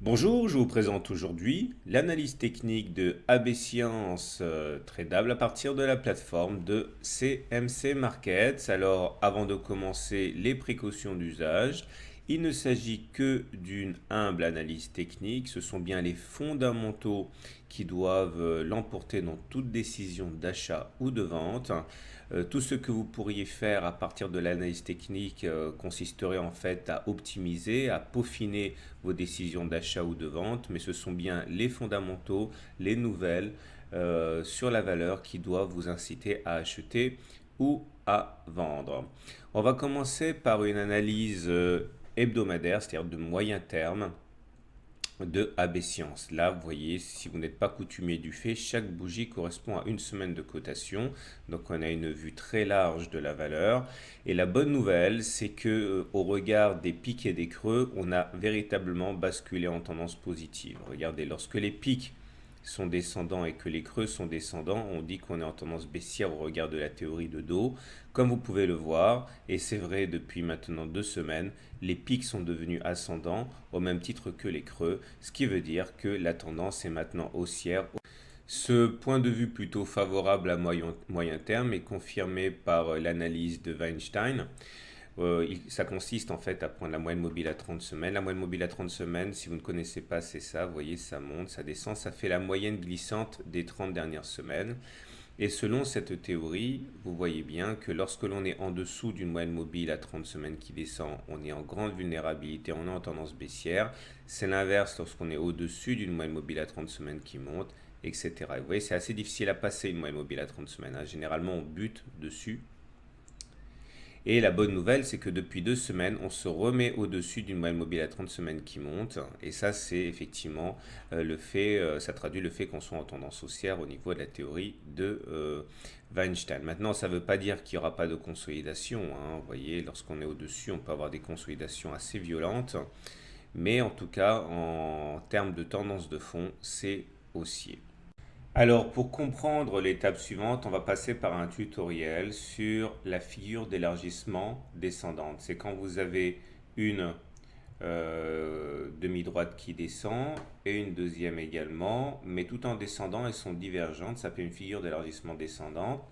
Bonjour, je vous présente aujourd'hui l'analyse technique de AB Science tradable à partir de la plateforme de CMC Markets. Alors, avant de commencer les précautions d'usage, il ne s'agit que d'une humble analyse technique. Ce sont bien les fondamentaux qui doivent l'emporter dans toute décision d'achat ou de vente. Tout ce que vous pourriez faire à partir de l'analyse technique consisterait en fait à optimiser, à peaufiner vos décisions d'achat ou de vente, mais ce sont bien les fondamentaux, les nouvelles sur la valeur qui doivent vous inciter à acheter ou à vendre. On va commencer par une analyse hebdomadaire, c'est-à-dire de moyen terme de AB Science. Là, vous voyez, si vous n'êtes pas coutumier du fait, chaque bougie correspond à une semaine de cotation. Donc, on a une vue très large de la valeur. Et la bonne nouvelle, c'est que au regard des pics et des creux, on a véritablement basculé en tendance positive. Regardez, lorsque les pics sont descendants et que les creux sont descendants, on dit qu'on est en tendance baissière au regard de la théorie de dos. Comme vous pouvez le voir, et c'est vrai depuis maintenant 2 semaines, les pics sont devenus ascendants au même titre que les creux, ce qui veut dire que la tendance est maintenant haussière. Ce point de vue plutôt favorable à moyen terme est confirmé par l'analyse de Weinstein. Ça consiste en fait à prendre la moyenne mobile à 30 semaines. La moyenne mobile à 30 semaines, si vous ne connaissez pas, c'est ça. Vous voyez, ça monte, ça descend. Ça fait la moyenne glissante des 30 dernières semaines. Et selon cette théorie, vous voyez bien que lorsque l'on est en dessous d'une moyenne mobile à 30 semaines qui descend, on est en grande vulnérabilité, on est en tendance baissière. C'est l'inverse lorsqu'on est au-dessus d'une moyenne mobile à 30 semaines qui monte, etc. Et vous voyez, c'est assez difficile à passer une moyenne mobile à 30 semaines, hein. Généralement, on bute dessus. Et la bonne nouvelle, c'est que depuis 2 semaines, on se remet au-dessus d'une moyenne mobile à 30 semaines qui monte. Et ça, c'est effectivement le fait, ça traduit le fait qu'on soit en tendance haussière au niveau de la théorie de Weinstein. Maintenant, ça ne veut pas dire qu'il n'y aura pas de consolidation, hein. Vous voyez, lorsqu'on est au-dessus, on peut avoir des consolidations assez violentes. Mais en tout cas, en termes de tendance de fond, c'est haussier. Alors, pour comprendre l'étape suivante, on va passer par un tutoriel sur la figure d'élargissement descendante. C'est quand vous avez une demi-droite qui descend et une deuxième également, mais tout en descendant, elles sont divergentes. Ça fait une figure d'élargissement descendante.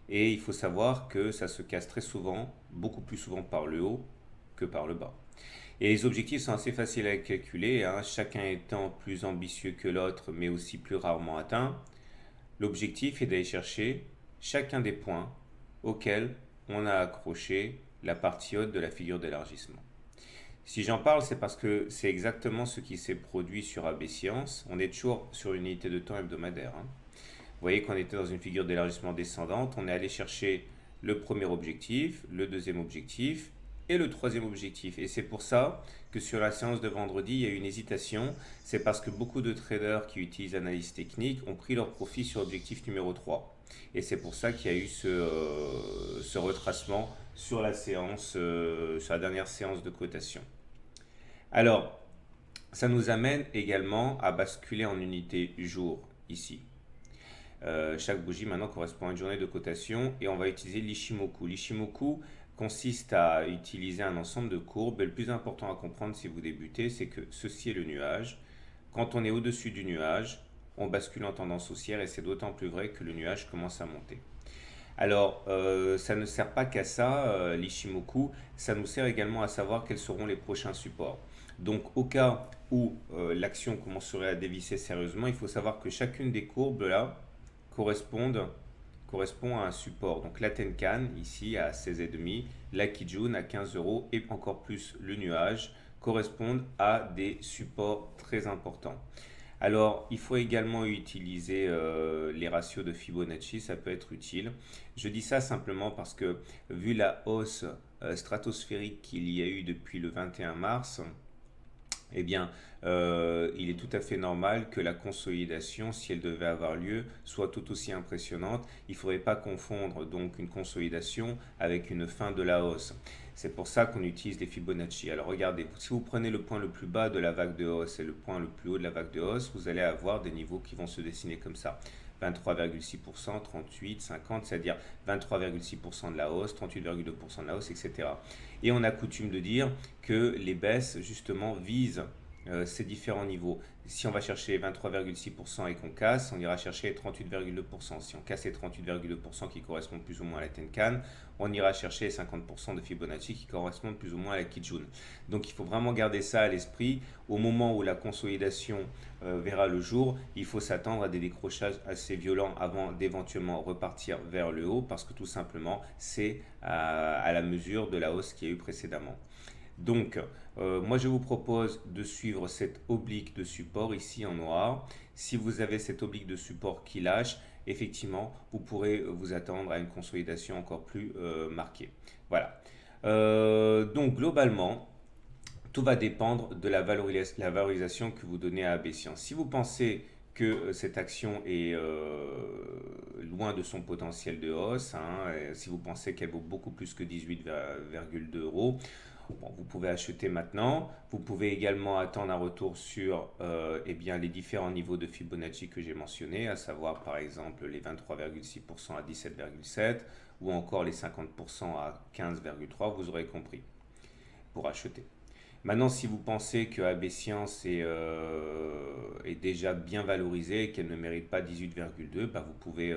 Et il faut savoir que ça se casse très souvent, beaucoup plus souvent par le haut que par le bas. Et les objectifs sont assez faciles à calculer, hein, chacun étant plus ambitieux que l'autre, mais aussi plus rarement atteint. L'objectif est d'aller chercher chacun des points auxquels on a accroché la partie haute de la figure d'élargissement. Si j'en parle, c'est parce que c'est exactement ce qui s'est produit sur AB Science. On est toujours sur une unité de temps hebdomadaire, hein. Vous voyez qu'on était dans une figure d'élargissement descendante. On est allé chercher le premier objectif, le deuxième objectif et le troisième objectif. Et c'est pour ça que sur la séance de vendredi, il y a eu une hésitation. C'est parce que beaucoup de traders qui utilisent l'analyse technique ont pris leur profit sur l'objectif numéro 3. Et c'est pour ça qu'il y a eu ce retracement sur la séance, sur la dernière séance de cotation. Alors, ça nous amène également à basculer en unité jour ici. Chaque bougie maintenant correspond à une journée de cotation et on va utiliser l'Ishimoku. L'Ishimoku consiste à utiliser un ensemble de courbes. Et le plus important à comprendre si vous débutez, c'est que ceci est le nuage. Quand on est au-dessus du nuage, on bascule en tendance haussière et c'est d'autant plus vrai que le nuage commence à monter. Alors, ça ne sert pas qu'à ça, l'Ishimoku, ça nous sert également à savoir quels seront les prochains supports. Donc, au cas où l'action commencerait à dévisser sérieusement, il faut savoir que chacune des courbes là correspond à un support. Donc, la Tenkan ici à 16,5, la Kijun à 15 euros et encore plus le nuage correspondent à des supports très importants. Alors, il faut également utiliser les ratios de Fibonacci, ça peut être utile. Je dis ça simplement parce que vu la hausse stratosphérique qu'il y a eu depuis le 21 mars, eh bien, il est tout à fait normal que la consolidation, si elle devait avoir lieu, soit tout aussi impressionnante. Il ne faudrait pas confondre donc une consolidation avec une fin de la hausse. C'est pour ça qu'on utilise les Fibonacci. Alors regardez, si vous prenez le point le plus bas de la vague de hausse et le point le plus haut de la vague de hausse, vous allez avoir des niveaux qui vont se dessiner comme ça. 23,6%, 38, 50, c'est-à-dire 23,6% de la hausse, 38,2% de la hausse, etc. Et on a coutume de dire que les baisses, justement, visent ces différents niveaux. Si on va chercher 23,6% et qu'on casse, on ira chercher 38,2%. Si on casse les 38,2% qui correspondent plus ou moins à la Tenkan, on ira chercher 50% de Fibonacci qui correspondent plus ou moins à la Kijun. Donc il faut vraiment garder ça à l'esprit. Au moment où la consolidation verra le jour, il faut s'attendre à des décrochages assez violents avant d'éventuellement repartir vers le haut parce que tout simplement c'est à la mesure de la hausse qu'il y a eu précédemment. Donc, moi je vous propose de suivre cette oblique de support ici en noir. Si vous avez cette oblique de support qui lâche, effectivement, vous pourrez vous attendre à une consolidation encore plus marquée. Voilà. Donc, globalement, tout va dépendre de la valorisation que vous donnez à AB Science. Si vous pensez que cette action est loin de son potentiel de hausse, si vous pensez qu'elle vaut beaucoup plus que 18,2 euros, bon, vous pouvez acheter maintenant. Vous pouvez également attendre un retour sur eh bien, les différents niveaux de Fibonacci que j'ai mentionnés, à savoir par exemple les 23,6% à 17,7 ou encore les 50% à 15,3, vous aurez compris, pour acheter. Maintenant, si vous pensez que AB Science est déjà bien valorisée et qu'elle ne mérite pas 18,2, bah, vous pouvez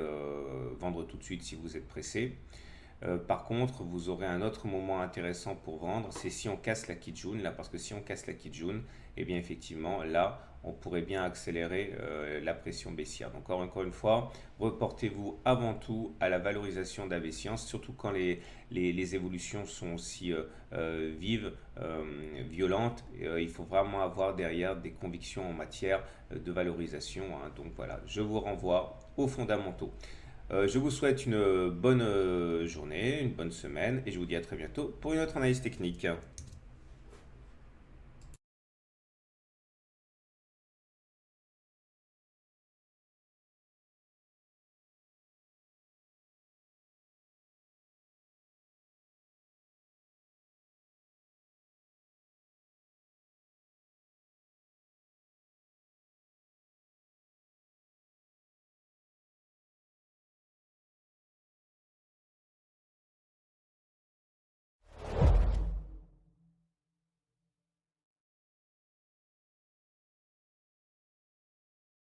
vendre tout de suite si vous êtes pressé. Par contre, vous aurez un autre moment intéressant pour vendre, c'est si on casse la Kijun, là, parce que si on casse la Kijun, eh bien effectivement, là, on pourrait bien accélérer la pression baissière. Donc encore une fois, reportez-vous avant tout à la valorisation d'AB Science, surtout quand les évolutions sont aussi vives, violentes. Il faut vraiment avoir derrière des convictions en matière de valorisation. Donc voilà, je vous renvoie aux fondamentaux. Je vous souhaite une bonne journée, une bonne semaine et je vous dis à très bientôt pour une autre analyse technique.